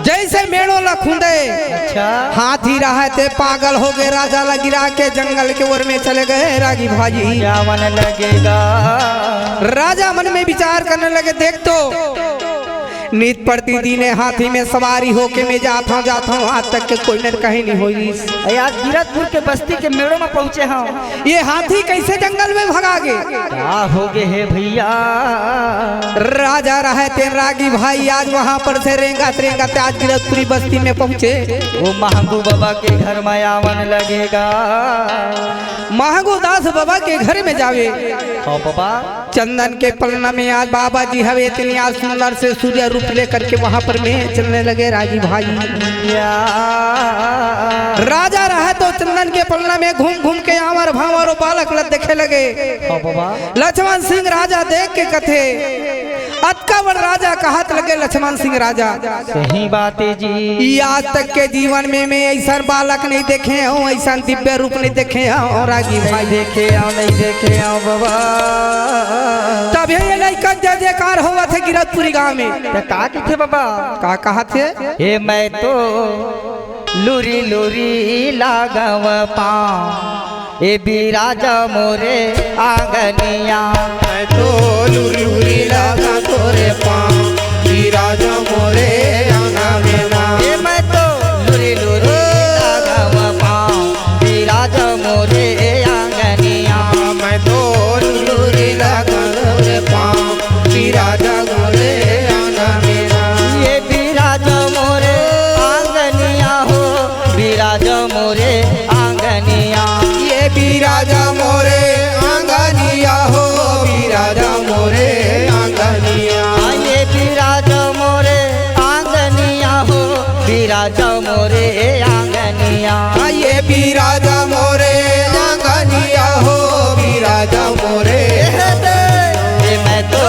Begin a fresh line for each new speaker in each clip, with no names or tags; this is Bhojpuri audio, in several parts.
जैसे मेड़ो लखुंदे।
अच्छा
हाथी रहते पागल हो गए, राजा लगिरा के जंगल के ओर में चले गए। रागी भाजी
क्या मन लगेगा,
राजा मन में विचार करने लगे, देख तो नित प्रतिदिन हाथी में सवारी होके मैं जाता हूँ आज तक के कोई न कहीं नहीं हुई।
आज गिरतपुर के बस्ती के मेड़ों में पहुँचे हम।
ये हाथी कैसे जंगल में भगा गए?
क्या हो गए है भैया?
राजा रहते रागी भाई आज वहाँ पर से रेंगत आज गिरतपुरी बस्ती में पहुँचे।
वो महंगू बाबा के घर में आवन लगेगा।
महंगू दास बाबा के घर में जावे।
हाँ बाबा
चंदन के पलना में आज बाबा जी हवे इतनी आज सुंदर से सूर्य रूप लेकर के वहाँ पर में चलने लगे। राजी भाई राजा रहा तो चंदन के पलना में घूम घूम के आवर भावर बालक लत देखे लगे। लक्ष्मण सिंह राजा देख के कथे अतका बड़ राजा कहत लगे लक्ष्मण सिंह राजा।
सही बात है जी।
आज तक के जीवन में मैं ऐसा बालक नहीं देखे हूँ, ऐसा दिव्य रूप नहीं देखे हूँ। रागी भाई
देखे आओ नहीं देखे आओ बाबा।
तब ये लड़का जय जयकार हुआ थे गिरतपुरी गांव में।
का थे बाबा?
का कहा थे?
हे मैं तो लूरी लूरी लागव पाँव ए बिराजा मोरे आंगनिया।
मैं तो लूरी लूरी लागा तोरे पाँव बिराजा मोरे आंगनिया।
ए मैं तो लूरी लूरी लागव पाँव बिराजा मोरे आंगनिया।
मैं तो लूरी लूरी लागा तोरे पाँव बिराजा मोरे आंगनिया।
ये बिराजा मोरे आंगनिया हो, बिराजा मोरे आंगनिया।
ये बिराजा मोरे आंगनिया हो, बिराजा मोरे आंगनिया।
ये बिराजा मोरे आंगनिया हो, बिराजा मोरे आंगनिया।
ये बिराजा मोरे आंगनिया हो, बिराजा मोरे।
मैं तो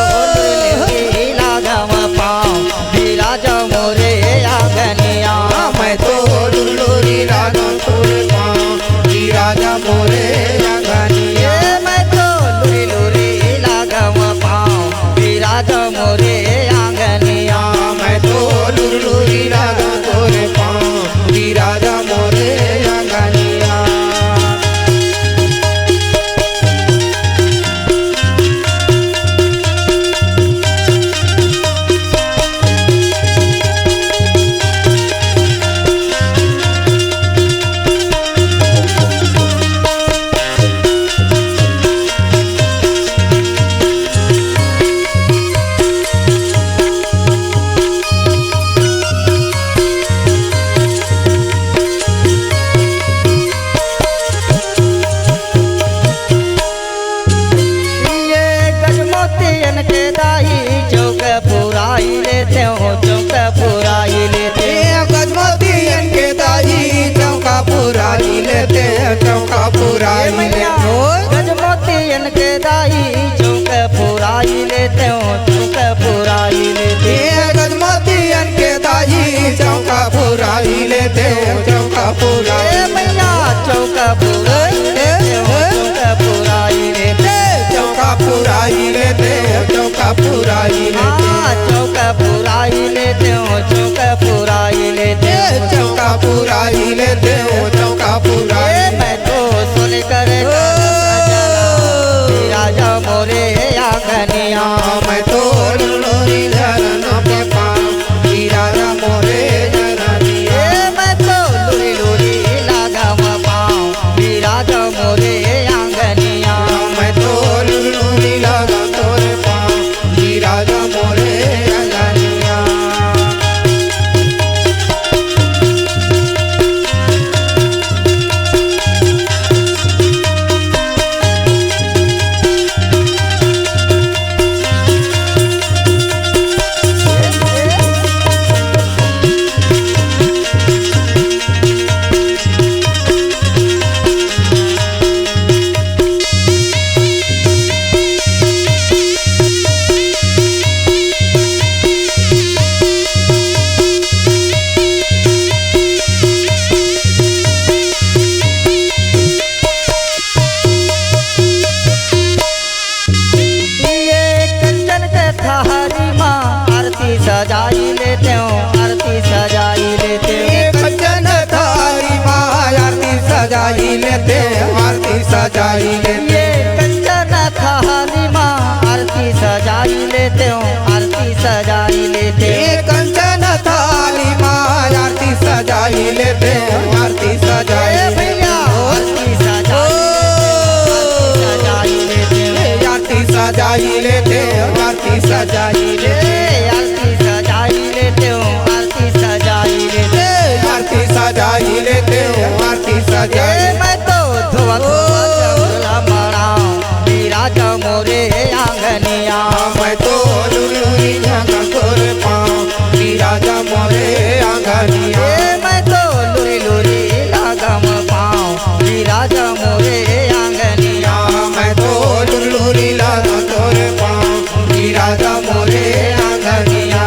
लागव पाँव बिराजा मोरे आंगनिया।
मैं तो लूरी लागा तोरे पाँव बिराजा मोरे आंगनिया।
मैं तो लूरी लूरी लागव पाँव बिराजा मोरे आंगनिया।
मैं तो लूरी लागा तोरे पाँव बिराजा मोरे आंगनिया।
चौक पुराई लेते हो, चौक पुराई लेते
गजमोतियन के दाई चौका पुराई लेते, चौका पुराई लेते।
गजमोतियन के दाई चौक पुराई लेते हो, चौक पुराई लेते।
गजमोतियन के दाई चौका पुराई लेते, चौका पुराई।
मैया चौक पुराई लेते हो, चौक पुराई लेते,
चौका पुराई लेते, चौका पुराई लेते।
चौक पुराई लेते हो, चौक पुराई लेते,
चौका पुराई लेते हो, चौका पुराई।
मैं तो सुन कर राजा मोरे आंगनिया।
मैं तो लूरी झरना पे पाँव बिराजा मोरे आंगनिया।
मैं तो लूरी लूरी लागव पाँव बिराजा मोरे आंगनिया।
मैं तो लूरी लागा तोरे पाँव बिराजा मोरे आंगनिया। लेते आरती सजाई लेते
ये कंचन थाली माँ आरती सजाई लेते हो आरती सजाई लेते
ये कंचन थाली माँ आरती सजाई लेते आरती सजाई
भैया आरती सजाई लेते
आरती सजाई लेते आरती सजाई लेते
आरती सजाई लेते हो आरती सजाई लेते
आरती सजाई लेते आरती सजाई
मैं तो धोआ धोआ चमला मनाऊं विराज मोरे आंगनिया
मैं तो लुलुई जगह तोर पाऊं विराजा मोरे आंगनिया
मैं तो लुरी लुरी लागम पाऊं विराज मोरे आंगनिया
मैं तो लुलुरी लगा तोर पाऊं विराजा मोरे आंगनिया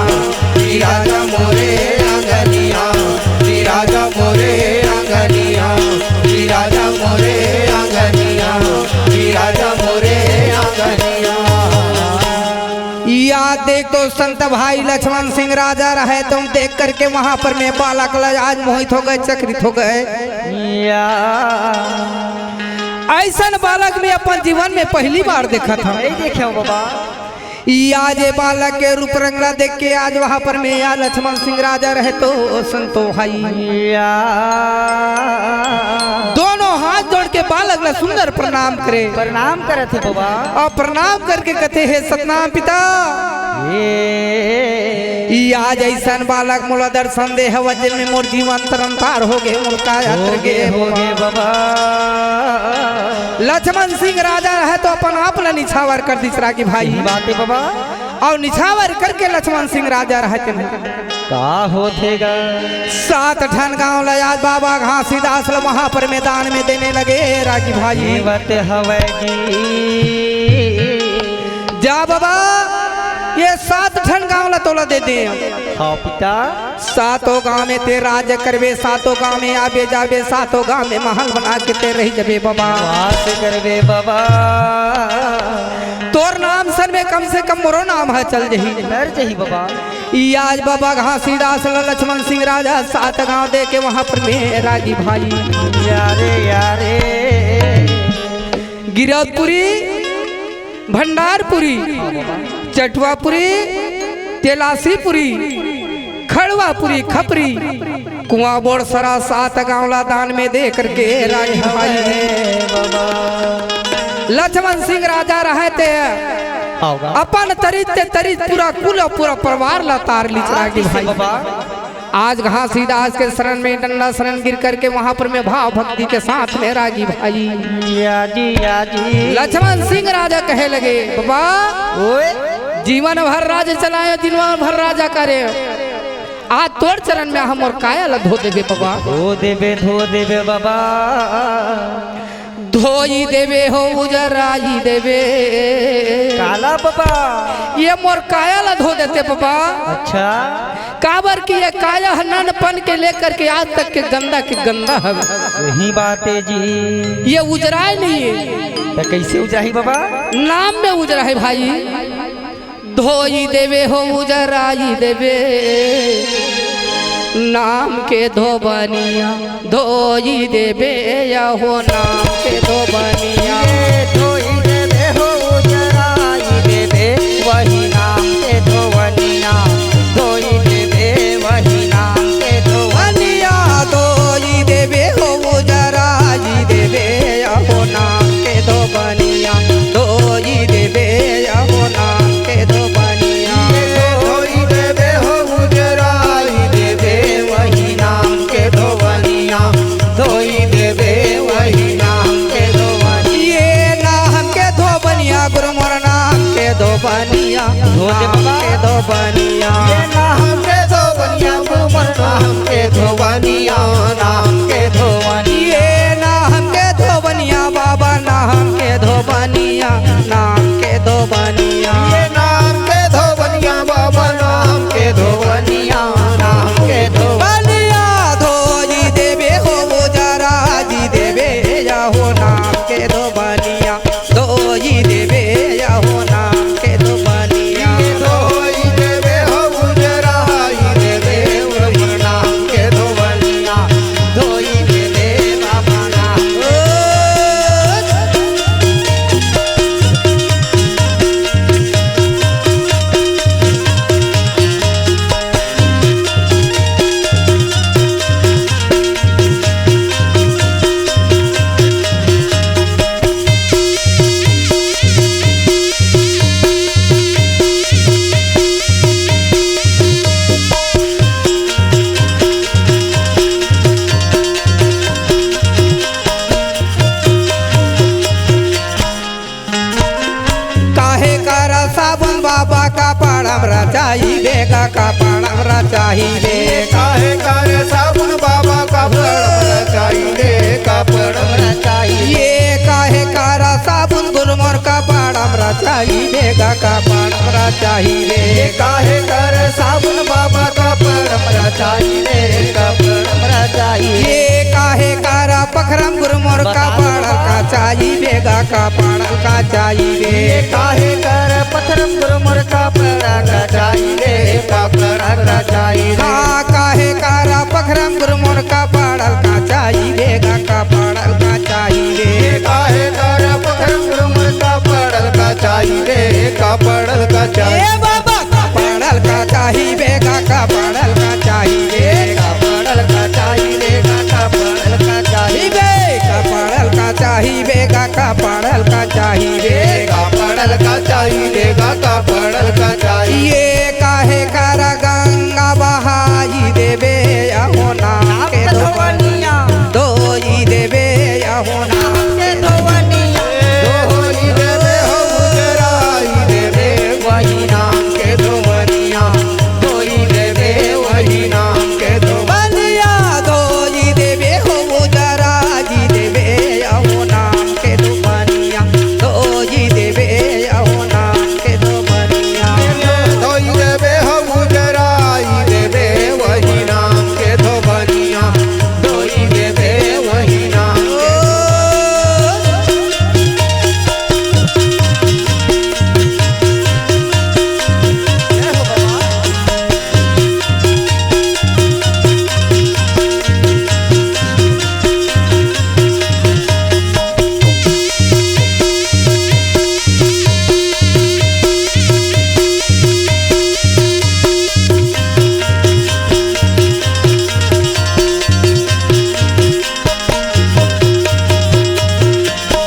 विराजा मोरे आंगनिया विराजा मोरे आंगनिया विराजा मोरे आंगनिया विराजा मोरे आंगनिया। याद देख तो संत भाई लक्ष्मण सिंह राजा रहे तुम देख करके वहां पर मैं बालक आज मोहित हो गए चकित हो गए। ऐसा बालक में अपन जीवन में पहली बार देखा था
नहीं देखे हो बाबा
आज ये बालक के रूप रंगला देख के आज वहां पर मैं या लक्ष्मण सिंह राजा रहे तो संतो भाई दोनों हाथ जोड़ के बालक ला सुंदर प्रणाम करे
प्रणाम करे थे बाबा
और प्रणाम करके कहते हैं सतनाम पिता आज ऐसा बालक मोला दर्शन दे वजन में मोर जीवन तरंतार हो गए मोर काया तर गए
हो गए बाबा
लक्ष्मण सिंह राजा रहे तो अपन आप ला निछावर कर दिसरा की भाई
बात है बाबा
और निछावर करके लक्ष्मण सिंह राजा रहते हैं
का होतेगा
7 ठन गांव लयाज बाबा घासीदास ल वहां पर मैदान में देने लगे रागी भाई
बात हवेगी
जा बाबा ये 7 ठन गांव ला तोला दे दे
हाँ पिता
7 गांव में ते राज करबे 7 गांव में आबे जाबे 7 गांव में महल बना के ते रही जबे बाबा
वास करबे बाबा
तोर नाम सन में कम से कम मोरो नाम है चल जही
डर जही बाबा
आज बाबा घासीदास लक्ष्मण सिंह राजा 7 गांव दे के वहां पर में रागी भाई
यारे यारे
गिरौदपुरी भंडारपुरी चटवापुरी तेलासीपुरी खड़वापुरी खपरी कुआं बोड़सरा 7 गांवला दान में दे करके रागी भाई लक्ष्मण सिंह राजा रहते अपन तरीत पूरा कुल पूरा परिवार ला तार ली रागी भाई आज घासीदास के शरण में डंडा शरण गिर करके वहां पर मैं भाव भक्ति के साथ में रागी भाई लक्ष्मण सिंह राजा कहे लगे बाबा जीवन भर राज चलाए जीवन भर राजा करे आज तोर चरण में हम और काया ला धो देवे बाबा
धो देवे बाबा
धोई देवे हो उजराई देवे
काला बाबा
ये मोर काया ला धो देते बाबा
अच्छा
काबर की ये काया हननपन के लेकर के आज तक के गंदा है
वही बात है जी
ये उजराई नहीं है
तो कैसे उजाही बाबा
नाम में उजरा है भाई धोई देवे हो उजराई देवे नाम के धोबनिया धोई देवे या हो नाम के धोबनिया
धोई देवे हो उजराई देवे वही नाम के धोबनिया धोई देवे वही नाम के
धोबनिया धोई देवे हो उजराई देवे या हो नाम के धोबनिया धोई देवे या हो नाम के धोबनिया
धोई देवे हो उजराई देवे वही नाम के धोबनिया धोई देवे वही नाम के धोबनिया
ये नाम के धोबनिया गुरु मोर नाम के धोबनिया नाम के धोबनिया
ये नाम के धोबनिया गुरु मोर नाम के धोबनिया नाम के धोबनिया
ये नाम के धोबनिया बाबा नाम के धोबनिया नाम के धोबनिया
ये नाम के धोबनिया बाबा नाम के धोबनिया नाम के
बनिया धोई देवे हो जरा जी देवे या हो नाम के धोबनिया धोई देवे या हो नाम के धोबनिया
धोई देवे हो उजराई देवे वही नाम के धोबनिया धोई देवे
का पाणम रचाई रे।
काहे कर साबुन बाबा का पड़म रचाई रे, का पड़म रचाई।
ये काहे कारा साबुन गुरमोर का पाणम रचाई बेगा का पाणम रचाई रे।
काहे कर साबुन बाबा का पड़म रचाई रे, का पड़म रचाई।
ये काहे कारा पखरम गुरमोर का पाणम का चाई बेगा का पाणम का चाई रे।
काहे कर पथरम गुरमुर का पड़ा रचाई रे, का पड़ा रचाई।
हाँ काहे कारा पखरम गुरमोर का पाणल का चाई बेगा का पाणल का चाई रे।
काहे कर पथरम गुरमुर का पड़ल का चाई रे, का पड़ल का चाई।
ए बाबा का पाणल का चाही बेगा का पाणल का चाही रे।
का पड़ल का चाई रे, का पड़ल का चाई।
का पाणल का चाही बेगा का पाणल का चाही रे।
का पड़ल का चाई रे, का पड़ल का चाई।
ये काहे कारा गंगा बहाई देवे अहो नाम के धोवनिया दोई देवे अहो नाम के धोवनिया।
दोई देवे हो उजराई देवे वही नाम के धोवनिया, दोई देवे वही नाम के
बलिया दोई देवे हो उजरा जी देवे अहो नाम के धोवनिया दोई देवे अहो नाम के धोवनिया।
दोई देवे हो उजराई देवे वही नाम के धोवनिया, दोई देवे वही नाम के।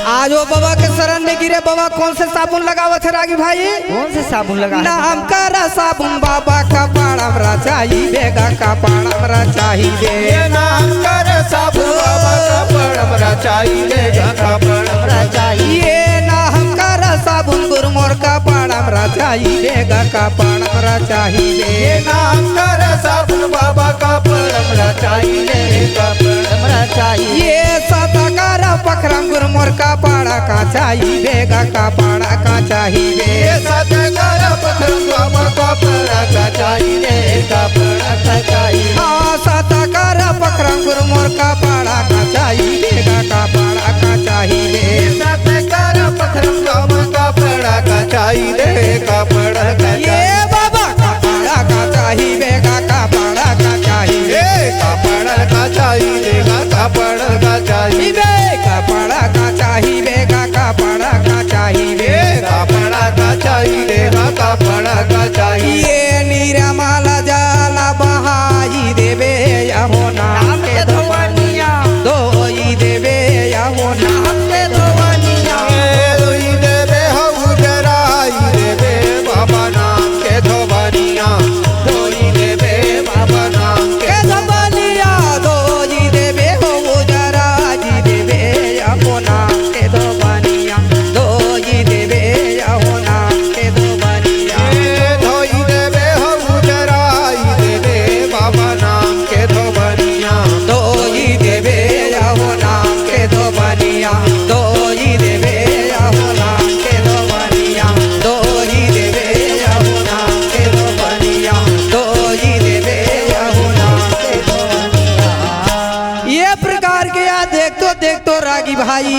आज वो बाबा के शरण में गिरे बाबा कौन से साबुन लगावत है रागी भाई?
कौन से साबुन लगा?
नाम का साबुन बाबा का पाणम रचाई बेगा का पाणम रचाई रे।
ये नाम कर साबुन बाबा का पड़म रचाई रे, का पड़म रचाई।
ये नाम का साबुन गुरमोर का पाणम रचाई बेगा का पाणम रचाई रे।
ये नाम कर साबुन बाबा का पड़म रचाई रे, का पड़म रचाई।
ये सतकारा पखरम गुरमोर का पाड़ा का चाही बेगा का पाड़ा का चाही रे।
ये सतकर पथरम बाबा का पड़ा का चाई रे, का पड़ा का चाई।
हाँ सतकारा पखरम गुरमोर का पाड़ा का चाही बेगा का पाड़ा का चाही रे।
सतकर पथरम बाबा का पड़ा का चाई रे, का पड़ा का
ये
चाई।
बाबा का पाड़ा का चाही बेगा का पाड़ा का चाही रे।
का पड़ा का चाई रे, का पड़ा का चाई।
बेगा पाड़ा का चाही बेगा का पाड़ा का चाही रे।
का पड़ा का चाई रे, का पड़ा का चाई।
ये नीरमाला जाला बहाई देवे अहो नाम के धोवनिया दोई देवे अहो नाम के धोवनिया।
दोई देवे हो उजराई देवे बाबा नाम के धोवनिया, दोई देवे बाबा नाम के।
के धोवनिया दोई देवे हो उजरा जी देवे अहो नाम के धोवनिया दोई देवे अहो नाम के धोवनिया।
धोई देवे हो उजराई देवे बाबा नाम के धोवनिया,
दोई देवे अहो नाम के धोवनिया दोई देवे अहो नाम के धोवनिया दोई देवे अहो नाम के धोवनिया दोई देवे अहो नाम के धोवनिया। ये प्रकार के या देख तो रागी भाई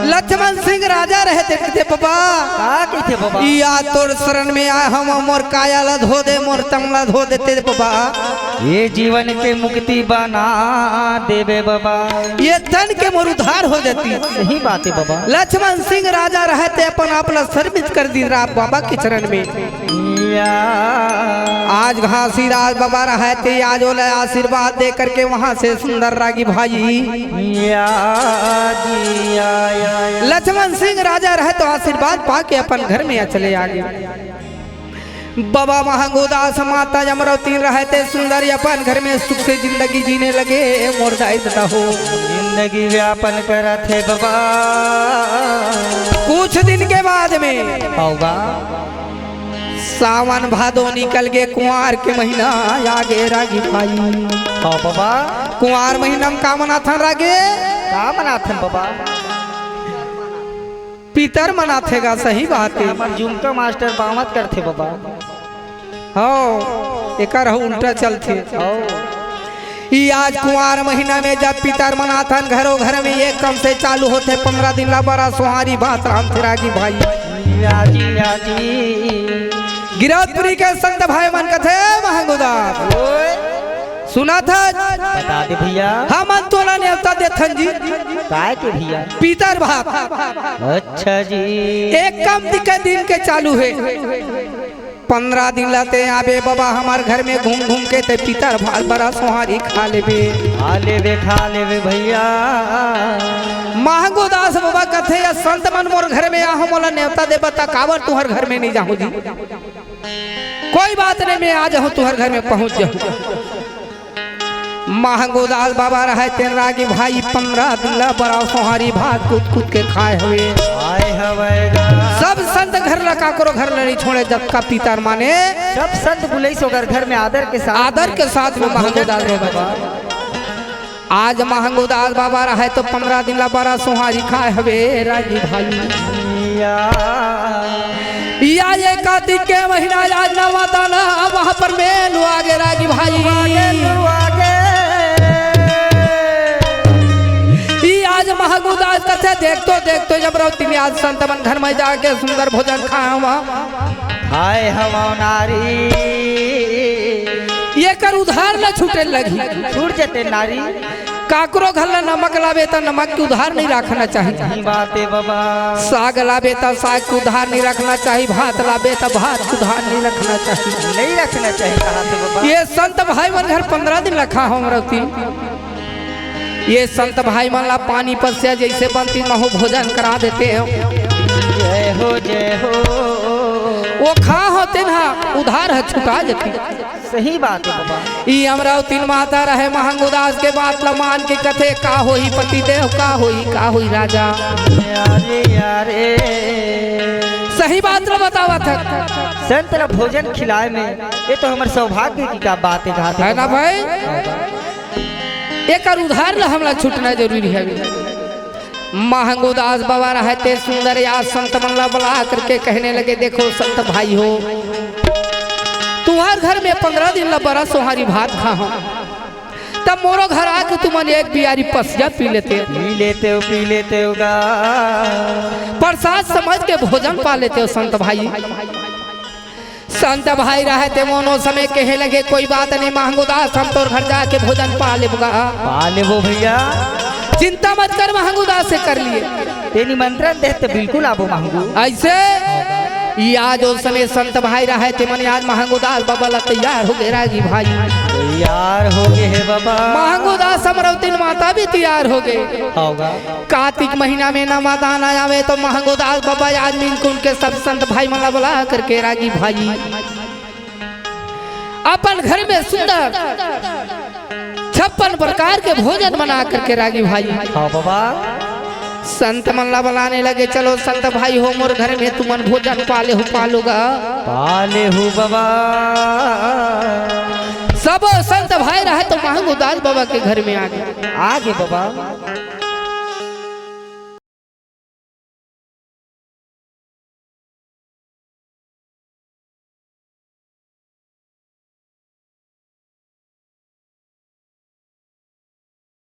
लक्ष्मण सिंह राजा रहते थे बाबा
का कहते बाबा?
या तोर शरण में आए हम मोर काया धो दे मोर तमला धो देते बाबा।
ये जीवन के मुक्ति बना देवे बाबा।
ये धन के मोर उद्धार हो जाती।
सही बात है बाबा।
लक्ष्मण सिंह राजा रहते अपन अपना सर्विस कर दी रात बाबा के चरण में। आज घासी राज बाबा रहते आज बोले आशीर्वाद दे करके वहाँ से सुंदर रागी भाई लक्ष्मण सिंह राजा रहे तो आशीर्वाद पाके अपन घर में चले आगे। बाबा महंगोदास माता अमरावती रहते सुंदर अपन घर में सुख से जिंदगी जीने लगे। मोर दायित्व हो
जिंदगी व्यापन करत है बाबा।
कुछ दिन के बाद में
होगा
सावन भादो निकल गए, कुंवार के महीना आगे रागी भाई।
हाँ बाबा
कुंवार महीना में का मनाथन रागे?
का मनाथन बाबा?
पितर मनाथेगा, सही बात है।
हमर झुमका मास्टर बामत करते बाबा।
हो एकर उल्टा चलते।
हो
ई आज कुंवार महीना में जब पितर मनाथन घरों घर में एक कम से चालू होते 15 दिन ला बड़ा सोहारी बात राम थे रागी भाई।
राजी राजी
गिरौदपुरी के संत भाई मन कथे महंगुदार सुना था।
बता दे भैया।
हम अंतोला नेवता देथन जी
काय के भैया?
पितर भात।
अच्छा जी
एक कम के दिन के चालू है 15 दिन लाते आबे बाबा हमार घर में घूम घूम के ते पितर भात बड़ा सोहारी खा लेबे
खा लेबे भैया।
महंगो दास बाबा कथे या संत मन मोर घर में आहो मोला नेवता दे बता कावर तुहर घर में नहीं जाऊं जी। कोई बात नहीं मैं आ जाऊं तुहर घर में पहुंच जाऊं। महंगो दास बाबा रहे तेन रागी भाई 15 दिन ला बड़ा सोहारी भात कूद कूद के खाए हुए।
आए हवेगा
सब संत घर ला काकरो घर नहीं छोड़े जब का पितर माने
सब संत बुलैस होकर घर में आदर के साथ में
महंगो दास बाबा। आज महंगो दास बाबा रहे तो 15 दिन ला बड़ा सोहारी खाए हुए रागी भाई। या ये कार्तिक के महीना आज नवा दाना वहाँ पर मेलू आगे रागी भाई। आज महंगो दास कथे देखतो जब रौती आज संत मन घर में जाके सुंदर भोजन खावा।
हाय हवा नारी
ये कर उधार न छूटे लगी।
छूट जाते नारी।
काकरो घर ला नमक लावे तो नमक की उधार नहीं रखना चाहिए।
बातें बाबा।
साग लावे तो साग की उधार नहीं रखना चाहिए। भात लावे तो भात की उधार नहीं रखना चाहिए।
नहीं रखना चाहिए कहा से बाबा।
ये संत भाई मन घर 15 दिन रखा हम रौती। ये संत भाई मन ला पानी पसिया जैसे बनती महू भोजन करा देते हैं।
जय हो जय हो।
वो खा होते ना उधार है छुटा जाती।
सही बात है बाबा।
ई अमरावती माता रहे महंगो दास के बात ला मान के कथे का होई पति देव का होई राजा।
यारे यारे
सही बात ला बतावा था।
संत ला भोजन खिलाए में ये तो हमारे सौभाग्य की क्या बात है
ना भाई। एक उधार ला हमला छूटना जरूरी है। महंगो दास बाबा रहते सुंदर या संत मनला बुला करके कहने लगे देखो संत भाई हो तुम्हार घर में 15 दिन ला बड़ा सोहारी भात खा हो तब मोरो घर आके तुमने एक बियारी पसिया पी लेते हो प्रसाद समझ के भोजन पा लेते हो संत भाई। संत भाई रहते मोनो समय कहे लगे कोई बात नहीं महंगो दास हम तो घर जाके भोजन पा लेबो
भैया।
चिंता मत कर महंगो दास से कर लिए
तेरी निमंत्रण देते बिल्कुल आबो महंगू।
ऐसे आज उस समय संत भाई रहे थे मन आज महंगो दास बाबा ला तैयार हो गए रागी भाई।
तैयार हो गए है बाबा।
महंगो दास अमरावती माता भी तैयार हो गए।
होगा
कार्तिक महीना में ना माता ना आवे तो महंगो दास बाबा आज मिलकुल के सब संत भाई मला बुला करके रागी भाई अपन घर में सुंदर 56 प्रकार के भोजन बना करके रागी भाई।
हाँ बाबा।
संत मल्ला बुलाने लगे चलो संत भाई हो मोर घर में तुमन भोजन पाले हो बाबा। सब संत भाई रहे तो महंगो दास बाबा के घर में आगे
बाबा।